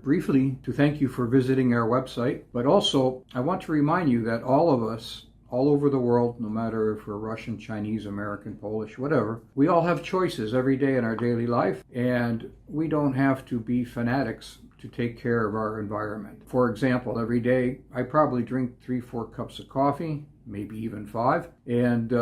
briefly to thank you for visiting our website, but also I want to remind you that all of us, all over the world, no matter if we're Russian, Chinese, American, Polish, whatever, we all have choices every day in our daily life, and we don't have to be fanatics to take care of our environment. For example, every day I probably drink 3-4 cups of coffee, maybe even 5, and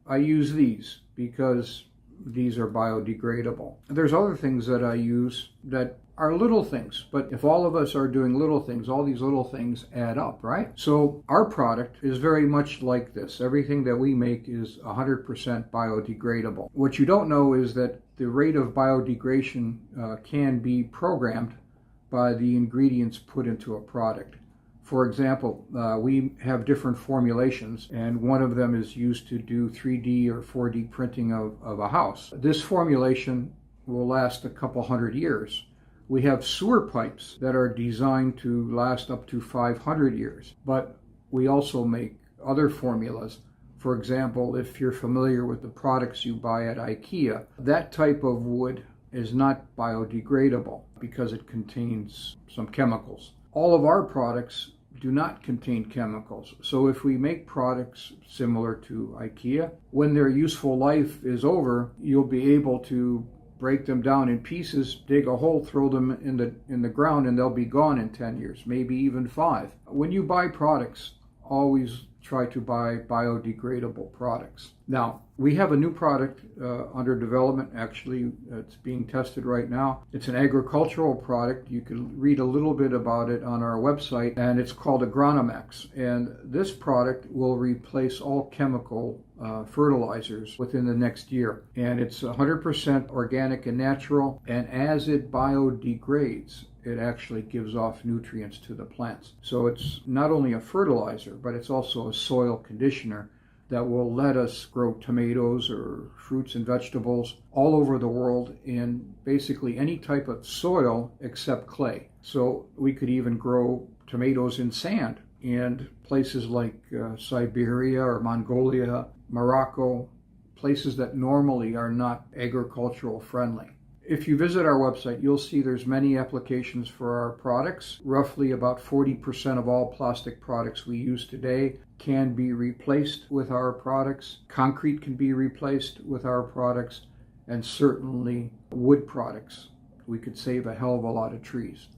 I use these because these are biodegradable. There's other things that I use that are little things, but if all of us are doing little things, all these little things add up, right? So our product is very much like this. Everything that we make is 100% biodegradable. What you don't know is that the rate of biodegradation can be programmed by the ingredients put into a product. For example, we have different formulations, and one of them is used to do 3D or 4D printing of a house. This formulation will last a couple hundred years. We have sewer pipes that are designed to last up to 500 years, but we also make other formulas. For example, if you're familiar with the products you buy at IKEA, that type of wood is not biodegradable because it contains some chemicals. All of our products do not contain chemicals. So if we make products similar to IKEA, when their useful life is over, you'll be able to break them down in pieces, dig a hole, throw them in the ground, and they'll be gone in 10 years, maybe even 5. When you buy products, always try to buy biodegradable products. Now, we have a new product under development. Actually, it's being tested right now. It's an agricultural product. You can read a little bit about it on our website, and it's called Agronomex. And this product will replace all chemical fertilizers within the next year. And it's 100% organic and natural, and as it biodegrades, it actually gives off nutrients to the plants. So it's not only a fertilizer, but it's also a soil conditioner that will let us grow tomatoes or fruits and vegetables all over the world in basically any type of soil except clay. So we could even grow tomatoes in sand in places like Siberia or Mongolia, Morocco, places that normally are not agricultural friendly. If you visit our website, you'll see there's many applications for our products. Roughly about 40% of all plastic products we use today can be replaced with our products. Concrete can be replaced with our products, and certainly wood products. We could save a hell of a lot of trees.